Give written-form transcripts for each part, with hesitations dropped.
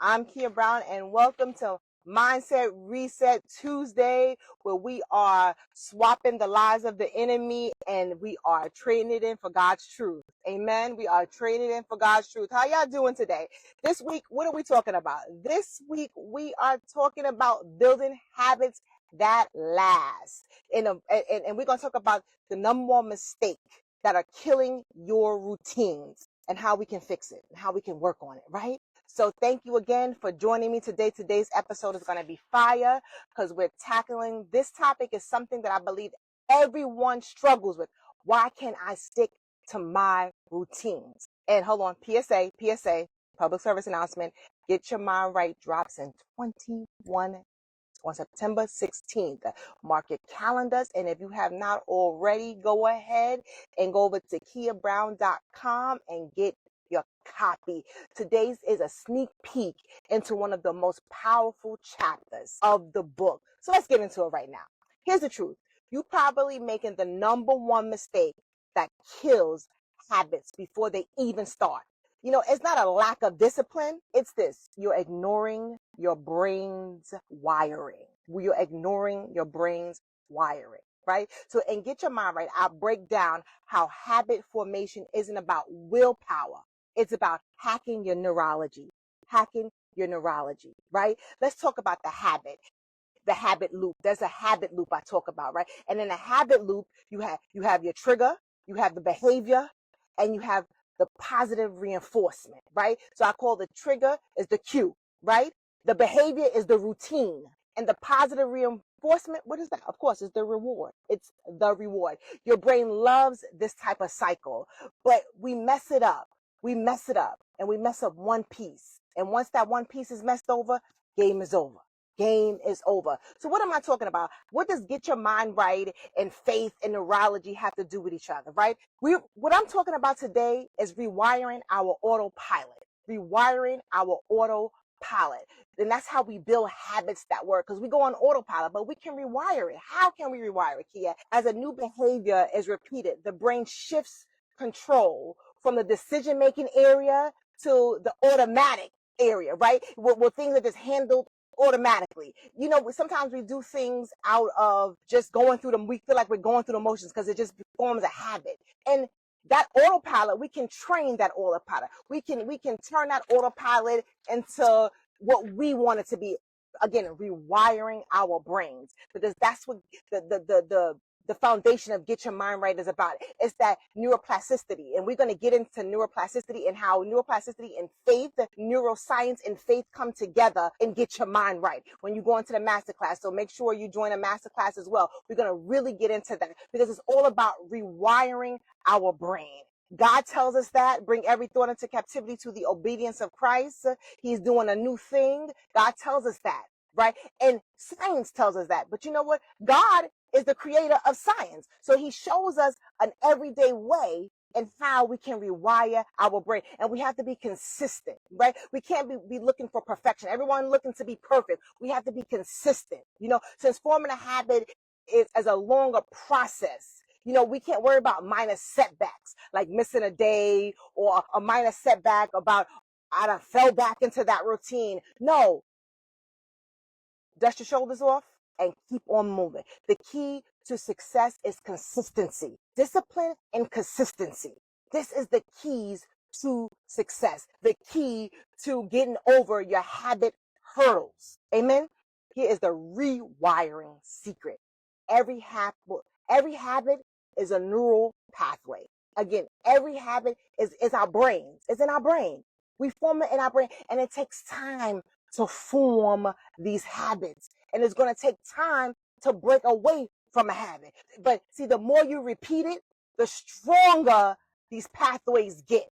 I'm Kia Brown, and welcome to Mindset Reset Tuesday, where we are swapping the lies of the enemy and we are trading it in for God's truth. Amen. We are trading it in for God's truth. How y'all doing today? This week, what are we talking about? This week, we are talking about building habits that last. And we're going to talk about the number one mistake that are killing your routines and how we can fix it and how we can work on it, right? So thank you again for joining me today. Today's episode is going to be fire because we're tackling this topic is something that I believe everyone struggles with. Why can't I stick to my routines? And hold on, PSA, public service announcement. Get Your Mind Right drops in 21 on September 16th. Mark your calendars. And if you have not already, go ahead and go over to kiabrown.com and get your copy. Today's is a sneak peek into one of the most powerful chapters of the book. So let's get into it right now. Here's the truth. You're probably making the number one mistake that kills habits before they even start. You know, it's not a lack of discipline. It's this. You're ignoring your brain's wiring. You're ignoring your brain's wiring, right? So, and Get Your Mind Right, I'll break down how habit formation isn't about willpower. It's about hacking your neurology, right? Let's talk about the habit loop. There's a habit loop I talk about, right? And in a habit loop, you have your trigger, you have the behavior, and you have the positive reinforcement, right? So I call the trigger is the cue, right? The behavior is the routine, and the positive reinforcement, what is that? Of course, it's the reward. It's the reward. Your brain loves this type of cycle, but we mess it up. And we mess up one piece. And once that one piece is messed over, game is over. So what am I talking about? What does Get Your Mind Right and faith and neurology have to do with each other, right? What I'm talking about today is rewiring our autopilot. And that's how we build habits that work, because we go on autopilot, but we can rewire it. How can we rewire it, Kia? As a new behavior is repeated, the brain shifts control from the decision-making area to the automatic area, right? Where things are just handled automatically. You know, sometimes we do things out of just going through them. We feel like we're going through the motions because it just forms a habit. And that autopilot, we can train that autopilot. We can turn that autopilot into what we want it to be. Again, rewiring our brains, because that's what the foundation of Get Your Mind Right is about. It's that neuroplasticity. And we're going to get into neuroplasticity and how neuroplasticity and faith, neuroscience and faith come together and Get Your Mind Right when you go into the masterclass. So make sure you join a masterclass as well. We're going to really get into that because it's all about rewiring our brain. God tells us that, bring every thought into captivity to the obedience of Christ. He's doing a new thing. God tells us that, right? And science tells us that. But you know what? God is the creator of science. So he shows us an everyday way and how we can rewire our brain. And we have to be consistent, right? We can't be looking for perfection. Everyone looking to be perfect. We have to be consistent. You know, since forming a habit is as a longer process, you know, we can't worry about minor setbacks, like missing a day or a minor setback about, I done fell back into that routine. No, dust your shoulders off and keep on moving. The key to success is consistency, discipline and consistency. This is the keys to success, the key to getting over your habit hurdles. Amen. Here is the rewiring secret. Every habit is a neural pathway. Again, every habit is our brains. It's in our brain. We form it in our brain, and it takes time to form these habits. And it's going to take time to break away from a habit. But see, the more you repeat it, the stronger these pathways get.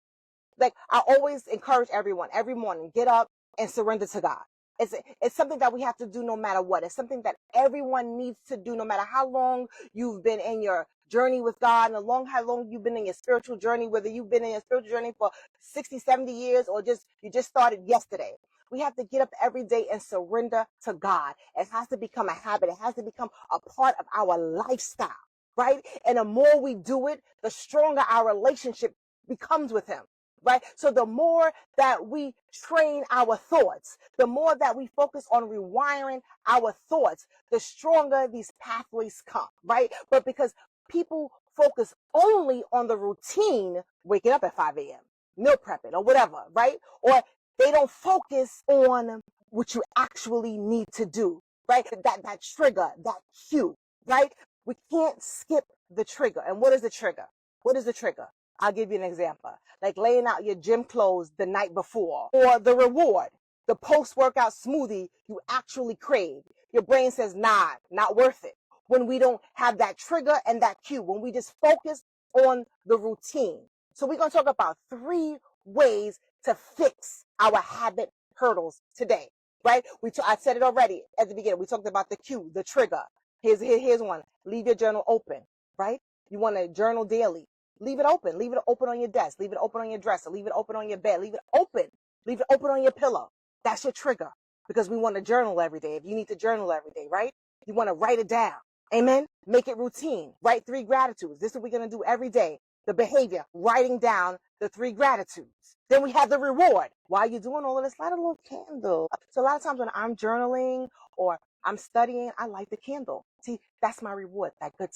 Like I always encourage everyone, every morning, get up and surrender to God. It's something that we have to do no matter what. It's something that everyone needs to do no matter how long you've been in your journey with God and how long you've been in your spiritual journey, whether you've been in your spiritual journey for 60, 70 years or you just started yesterday. We have to get up every day and surrender to God. It has to become a habit. It has to become a part of our lifestyle, right? And the more we do it, the stronger our relationship becomes with him. right? So the more that we train our thoughts, the more that we focus on rewiring our thoughts, the stronger these pathways come, right? But because people focus only on the routine, waking up at 5 a.m., meal prepping or whatever, right? Or they don't focus on what you actually need to do, right? That trigger, that cue, right? We can't skip the trigger. And what is the trigger? What is the trigger? I'll give you an example. Like laying out your gym clothes the night before, or the reward, the post-workout smoothie you actually crave. Your brain says, nah, not worth it. When we don't have that trigger and that cue, when we just focus on the routine. So we're going to talk about 3 ways to fix our habit hurdles today, right? I said it already at the beginning. We talked about the cue, the trigger. Here's one. Leave your journal open, right? You want to journal daily. Leave it open. Leave it open on your desk. Leave it open on your dresser. Leave it open on your bed. Leave it open. Leave it open on your pillow. That's your trigger, because we want to journal every day. If you need to journal every day, right? You want to write it down. Amen. Make it routine. Write 3 gratitudes. This is what we're going to do every day. The behavior, writing down the 3 gratitudes. Then we have the reward. While you're doing all of this, light a little candle. So a lot of times when I'm journaling or I'm studying, I light the candle. See, that's my reward, that good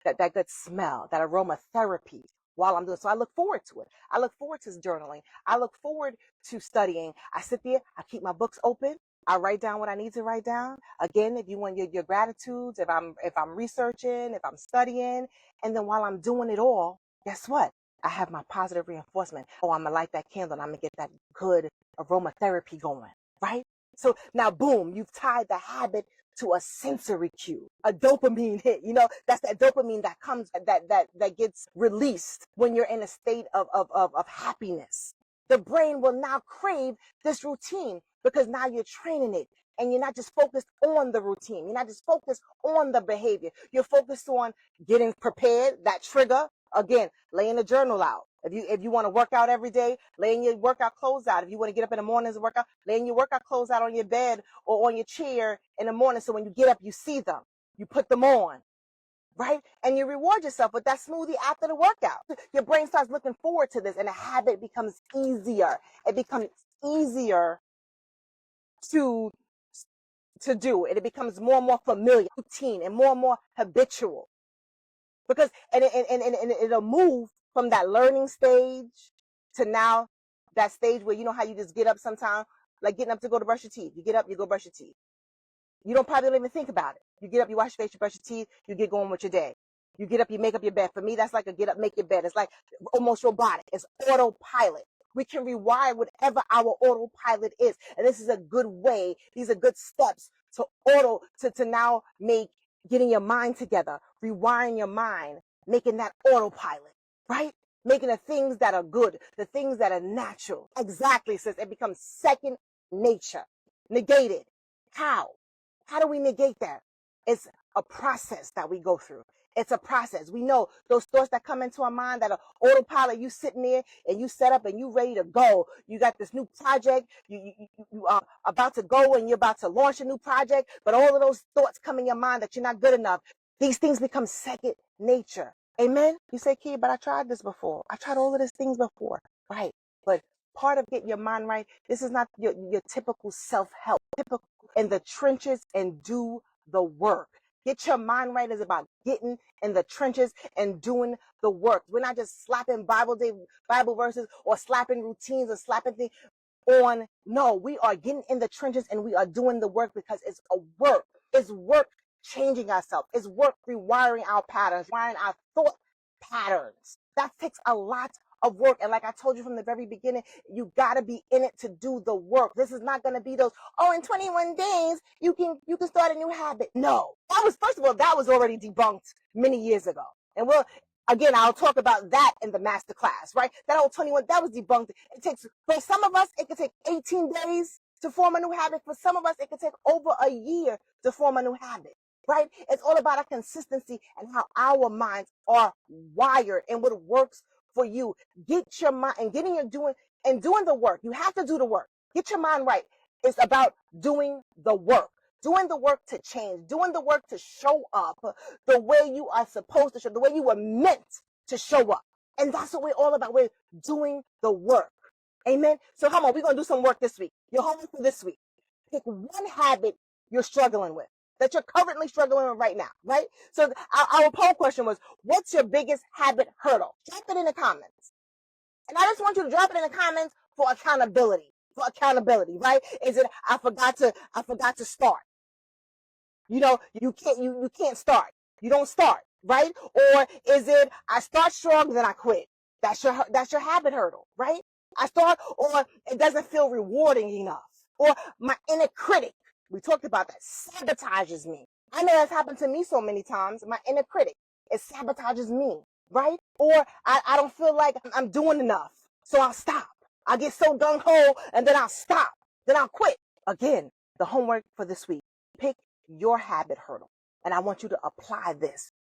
that good smell, that aromatherapy while I'm doing. So I look forward to it. I look forward to journaling. I look forward to studying. I sit there, I keep my books open. I write down what I need to write down. Again, if you want your gratitudes, if I'm researching, if I'm studying, and then while I'm doing it all, guess what? I have my positive reinforcement. Oh, I'm gonna light that candle and I'm gonna get that good aromatherapy going, right? So now, boom, you've tied the habit to a sensory cue, a dopamine hit. You know, that's that dopamine that comes, that gets released when you're in a state of happiness. The brain will now crave this routine because now you're training it. And you're not just focused on the routine. You're not just focused on the behavior. You're focused on getting prepared, that trigger. Again, laying the journal out. If you want to work out every day, laying your workout clothes out. If you want to get up in the mornings and work out, laying your workout clothes out on your bed or on your chair in the morning. So when you get up, you see them. You put them on, right? And you reward yourself with that smoothie after the workout. Your brain starts looking forward to this, and the habit becomes easier. It becomes easier to do it. It becomes more and more familiar, routine, and more habitual. Because and it'll move from that learning stage to now that stage where, you know how you just get up sometime, like getting up to go to brush your teeth. You get up, you go brush your teeth. You don't even think about it. You get up, you wash your face, you brush your teeth, you get going with your day. You get up, you make up your bed. For me, that's like a get up, make your bed. It's like almost robotic. It's autopilot. We can rewire whatever our autopilot is. And this is a good way. These are good steps to now make getting your mind together, rewiring your mind, making that autopilot, right? Making the things that are good, the things that are natural. Exactly, sis. It becomes second nature. Negated. How? How do we negate that? It's a process that we go through. It's a process. We know those thoughts that come into our mind that are autopilot. You sitting there and you set up and you ready to go. You got this new project. You are about to go and you're about to launch a new project. But all of those thoughts come in your mind that you're not good enough. These things become second nature. Amen. You say, Key, but I tried this before. I tried all of these things before. Right. But part of getting your mind right, this is not your typical self-help. Typical in the trenches and do the work. Get your mind right is about getting in the trenches and doing the work. We're not just slapping Bible verses or slapping routines or slapping things on. No, we are getting in the trenches and we are doing the work because it's a work. It's work changing ourselves. It's work rewiring our patterns, rewiring our thought patterns. That takes a lot of work. And like I told you from the very beginning, you got to be in it to do the work. This is not going to be those, oh, in 21 days, you can start a new habit. No, that was, first of all, that was already debunked many years ago. And again, I'll talk about that in the master class, right? That whole 21, that was debunked. It takes, for some of us, it could take 18 days to form a new habit. For some of us, it could take over a year to form a new habit. Right? It's all about our consistency and how our minds are wired and what works for you. Get your mind and doing the work. You have to do the work. Get your mind right. It's about doing the work. Doing the work to change. Doing the work to show up the way you are supposed to show, the way you were meant to show up. And that's what we're all about. We're doing the work. Amen. So come on, we're going to do some work this week. Your homework for this week. Pick one habit you're struggling with, that you're currently struggling with right now, right? So our poll question was, what's your biggest habit hurdle? Drop it in the comments. And I just want you to drop it in the comments for accountability. For accountability, right? Is it I forgot to start? You know, you can't start. You don't start, right? Or is it I start strong, then I quit? That's your habit hurdle, right? I start, or it doesn't feel rewarding enough. Or my inner critic, we talked about that, sabotages me. I know that's happened to me so many times. My inner critic, it sabotages me, right? Or I don't feel like I'm doing enough, so I'll stop. I get so gung-ho, and then I'll stop. Then I'll quit. Again, the homework for this week. Pick your habit hurdle. And I want you to apply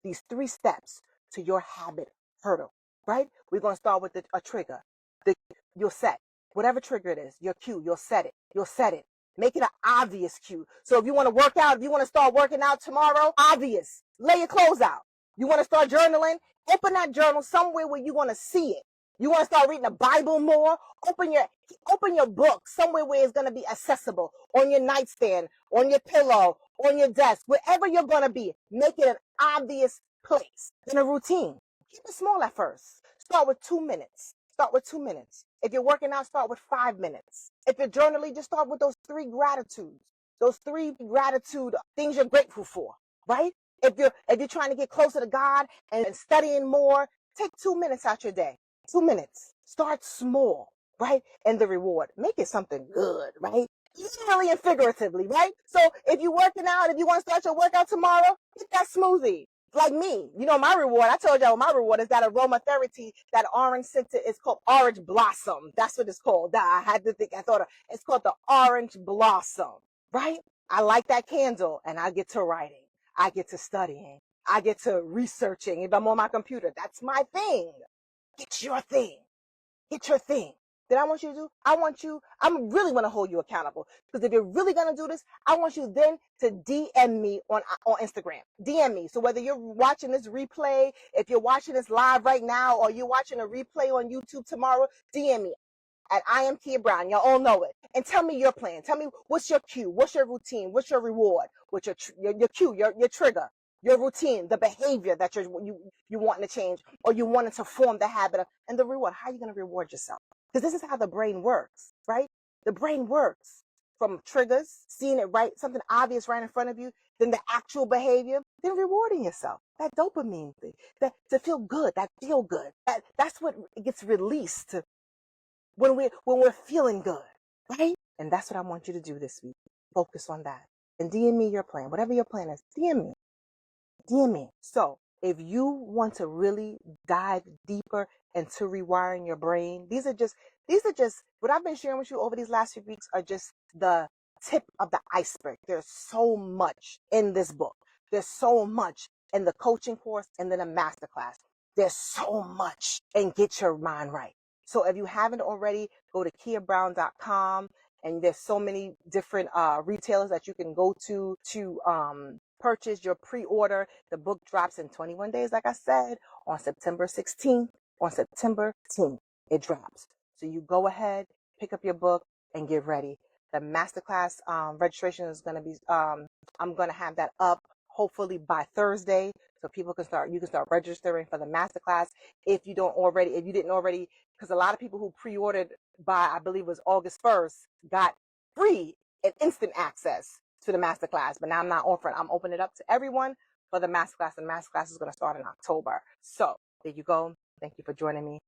these 3 steps to your habit hurdle, right? We're going to start with a trigger. You'll set whatever trigger it is, your cue, you'll set it. You'll set it. Make it an obvious cue. So if you want to work out, if you want to start working out tomorrow, obvious. Lay your clothes out. You want to start journaling? Open that journal somewhere where you want to see it. You want to start reading the Bible more? Open your book somewhere where it's going to be accessible, on your nightstand, on your pillow, on your desk, wherever you're going to be. Make it an obvious place. Then a routine. Keep it small at first. Start with 2 minutes. Start with 2 minutes. If you're working out, start with 5 minutes. If you're journaling, just start with those 3 gratitudes. Those 3 gratitude things you're grateful for, right? If you're trying to get closer to God and studying more, take 2 minutes out your day. 2 minutes. Start small, right? And the reward. Make it something good, right? Literally and figuratively, right? So if you're working out, if you want to start your workout tomorrow, get that smoothie. Like me, you know, my reward, I told y'all my reward is that aromatherapy, that orange scented, it's called orange blossom. That's what it's called. I had to think, it's called the orange blossom, right? I like that candle, and I get to writing. I get to studying. I get to researching. If I'm on my computer, that's my thing. Get your thing. Get your thing. That I want you to do, I really want to hold you accountable. Because if you're really going to do this, I want you then to DM me on Instagram. DM me. So whether you're watching this replay, if you're watching this live right now, or you're watching a replay on YouTube tomorrow, DM me at I am Kia Brown. Y'all all know it. And tell me your plan. Tell me what's your cue, what's your routine, what's your reward, what's your cue, your trigger, your routine, the behavior that you wanting to change, or you wanting to form the habit of, and the reward. How are you going to reward yourself? Because this is how the brain works, right? The brain works from triggers, seeing it right, something obvious right in front of you, then the actual behavior, then rewarding yourself. That dopamine thing, that to feel good, that feel good. That's what gets released when we're feeling good, right? And that's what I want you to do this week. Focus on that. And DM me your plan. Whatever your plan is, DM me. DM me. So if you want to really dive deeper into rewiring your brain, these are just what I've been sharing with you over these last few weeks are just the tip of the iceberg. There's so much in this book. There's so much in the coaching course and then a masterclass. There's so much, and get your mind right. So if you haven't already, go to KiaBrown.com, and there's so many different retailers that you can go to purchase your pre-order. The book drops in 21 days, like I said, on September 16th. On September 10th, it drops. So you go ahead, pick up your book, and get ready. The masterclass registration is going to be, I'm going to have that up hopefully by Thursday, so you can start registering for the masterclass if you didn't already, because a lot of people who pre-ordered by, I believe it was August 1st, got free and instant access to the masterclass. But now I'm not offering, I'm opening it up to everyone for the masterclass. The masterclass is going to start in October. So there you go. Thank you for joining me.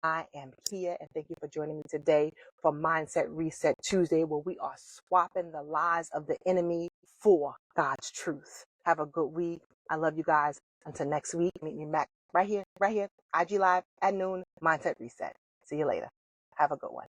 I am Kia, and thank you for joining me today for Mindset Reset Tuesday, where we are swapping the lies of the enemy for God's truth. Have a good week. I love you guys. Until next week, meet me back right here, IG Live at noon, Mindset Reset. See you later. Have a good one.